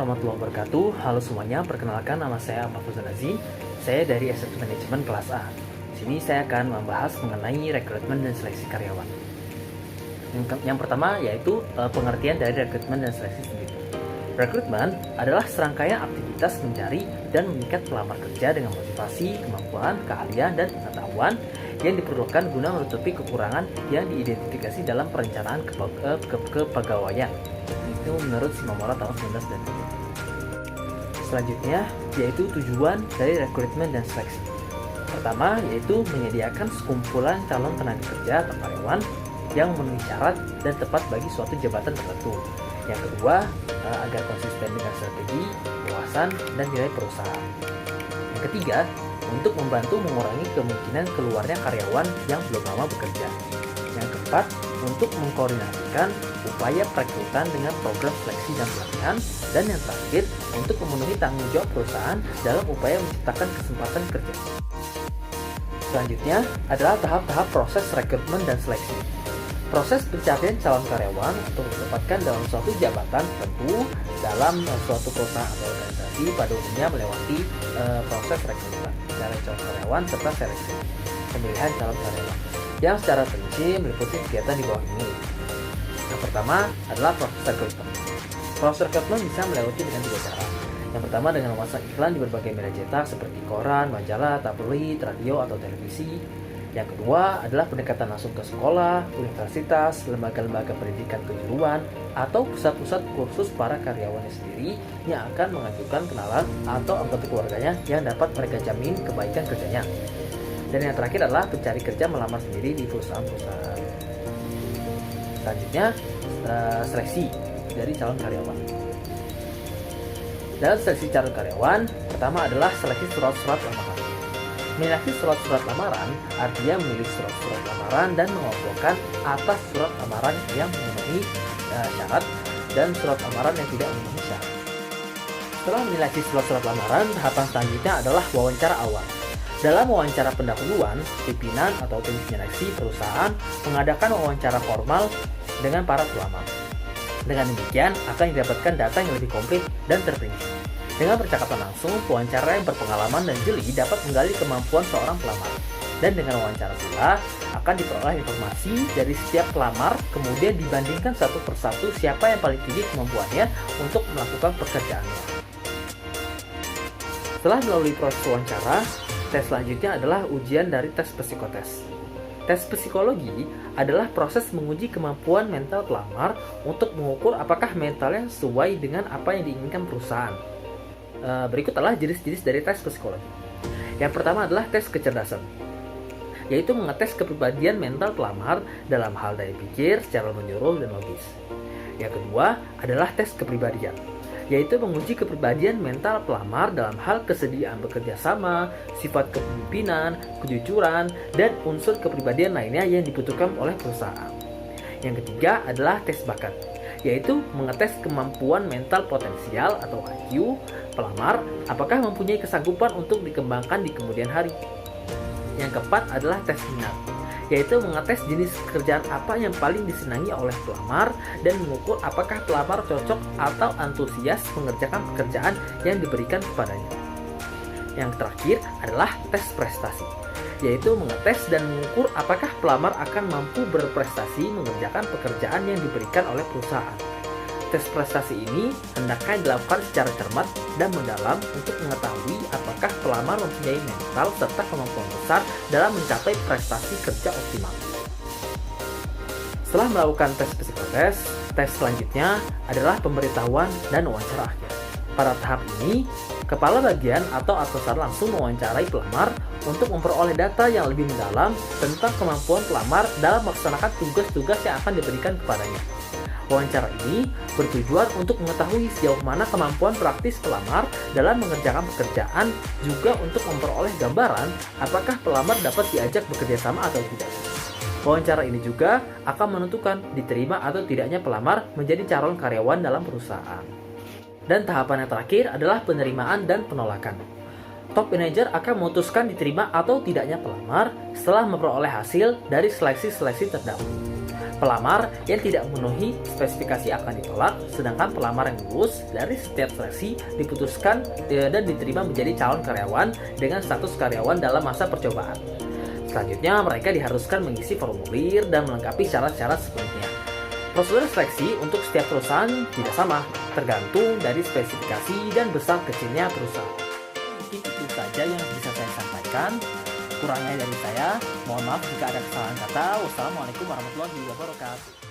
warahmatullahi wabarakatuh. Halo semuanya, perkenalkan nama saya Ahmad Fauzan Azim. Saya dari Asset Management kelas A. Di sini saya akan membahas mengenai rekrutmen dan seleksi karyawan. Yang pertama yaitu pengertian dari rekrutmen dan seleksi sendiri. Rekrutmen adalah serangkaian aktivitas mencari dan mengikat pelamar kerja dengan motivasi, kemampuan, keahlian, dan pengetahuan yang diperlukan guna menutupi kekurangan yang diidentifikasi dalam perencanaan kepegawaian. Itu menurut Simomora tahun 1992. Selanjutnya yaitu tujuan dari rekrutmen dan seleksi. Pertama yaitu menyediakan sekumpulan calon tenaga kerja atau karyawan yang memenuhi syarat dan tepat bagi suatu jabatan tertentu. Yang kedua, agar konsisten dengan strategi, wawasan, dan nilai perusahaan. Yang ketiga, untuk membantu mengurangi kemungkinan keluarnya karyawan yang belum lama bekerja. Yang keempat, untuk mengkoordinasikan upaya perekrutan dengan program seleksi dan pelatihan. Dan yang terakhir, untuk memenuhi tanggung jawab perusahaan dalam upaya menciptakan kesempatan kerja. Selanjutnya adalah tahap-tahap proses rekrutmen dan seleksi. Proses pencarian calon karyawan untuk ditempatkan dalam suatu jabatan tertentu dalam suatu perusahaan atau organisasi pada umumnya melewati proses rekrutmen, pencarian calon karyawan serta seleksi pemilihan calon karyawan yang secara rinci meliputi kegiatan di bawah ini. Yang pertama adalah proses rekrutmen. Proses rekrutmen bisa melewati dengan dua cara. Yang pertama dengan memasang iklan di berbagai media cetak seperti koran, majalah, tabloid, radio, atau televisi. Yang kedua adalah pendekatan langsung ke sekolah, universitas, lembaga-lembaga pendidikan kejuruan, atau pusat-pusat kursus para karyawannya sendiri yang akan mengajukan kenalan atau anggota keluarganya yang dapat mereka jamin kebaikan kerjanya. Dan yang terakhir adalah pencari kerja melamar sendiri di perusahaan-perusahaan. Selanjutnya, seleksi dari calon karyawan. Dalam seleksi calon karyawan, pertama adalah seleksi surat-surat lamaran. Menyeleksi surat-surat lamaran artinya memilih surat-surat lamaran dan mengumpulkan atas surat lamaran yang memenuhi syarat dan surat lamaran yang tidak memenuhi syarat. Setelah menyeleksi surat-surat lamaran, tahapan selanjutnya adalah wawancara awal. Dalam wawancara pendahuluan, pimpinan atau tim seleksi perusahaan mengadakan wawancara formal dengan para pelamar. Dengan demikian akan didapatkan data yang lebih komplit dan terperinci. Dengan percakapan langsung, pewawancara yang berpengalaman dan jeli dapat menggali kemampuan seorang pelamar. Dan dengan wawancara pula, akan diperoleh informasi dari setiap pelamar, kemudian dibandingkan satu persatu siapa yang paling tinggi kemampuannya untuk melakukan pekerjaannya. Setelah melalui proses wawancara, tes selanjutnya adalah ujian dari tes psikotes. Tes psikologi adalah proses menguji kemampuan mental pelamar untuk mengukur apakah mentalnya sesuai dengan apa yang diinginkan perusahaan. Berikut adalah jenis-jenis dari tes psikologi. Yang pertama adalah tes kecerdasan, yaitu mengetes kepribadian mental pelamar dalam hal daya pikir secara menyeluruh dan logis. Yang kedua adalah tes kepribadian, yaitu menguji kepribadian mental pelamar dalam hal kesediaan bekerja sama, sifat kepemimpinan, kejujuran, dan unsur kepribadian lainnya yang dibutuhkan oleh perusahaan. Yang ketiga adalah tes bakat, yaitu mengetes kemampuan mental potensial atau IQ pelamar, apakah mempunyai kesanggupan untuk dikembangkan di kemudian hari. Yang keempat adalah tes minat, yaitu mengetes jenis pekerjaan apa yang paling disenangi oleh pelamar dan mengukur apakah pelamar cocok atau antusias mengerjakan pekerjaan yang diberikan kepadanya. Yang terakhir adalah tes prestasi, yaitu mengetes dan mengukur apakah pelamar akan mampu berprestasi mengerjakan pekerjaan yang diberikan oleh perusahaan. Tes prestasi ini hendaknya dilakukan secara cermat dan mendalam untuk mengetahui apakah pelamar mempunyai mental serta kemampuan besar dalam mencapai prestasi kerja optimal. Setelah melakukan tes psikotes, tes selanjutnya adalah pemberitahuan dan wawancara akhir. Pada tahap ini, kepala bagian atau atasan langsung mewawancarai pelamar untuk memperoleh data yang lebih mendalam tentang kemampuan pelamar dalam melaksanakan tugas-tugas yang akan diberikan kepadanya. Wawancara ini bertujuan untuk mengetahui sejauh mana kemampuan praktis pelamar dalam mengerjakan pekerjaan, juga untuk memperoleh gambaran apakah pelamar dapat diajak bekerja sama atau tidak. Wawancara ini juga akan menentukan diterima atau tidaknya pelamar menjadi calon karyawan dalam perusahaan. Dan tahapan yang terakhir adalah penerimaan dan penolakan. Top manager akan memutuskan diterima atau tidaknya pelamar setelah memperoleh hasil dari seleksi-seleksi terdahulu. Pelamar yang tidak memenuhi spesifikasi akan ditolak, sedangkan pelamar yang lulus dari setiap seleksi diputuskan dan diterima menjadi calon karyawan dengan status karyawan dalam masa percobaan. Selanjutnya, mereka diharuskan mengisi formulir dan melengkapi syarat-syarat sepenuhnya. Prosedur seleksi untuk setiap perusahaan tidak sama, tergantung dari spesifikasi dan besar kecilnya perusahaan. Mungkin itu saja yang bisa saya sampaikan. Kurangnya dari saya, mohon maaf jika ada kesalahan kata. Wassalamualaikum warahmatullahi wabarakatuh.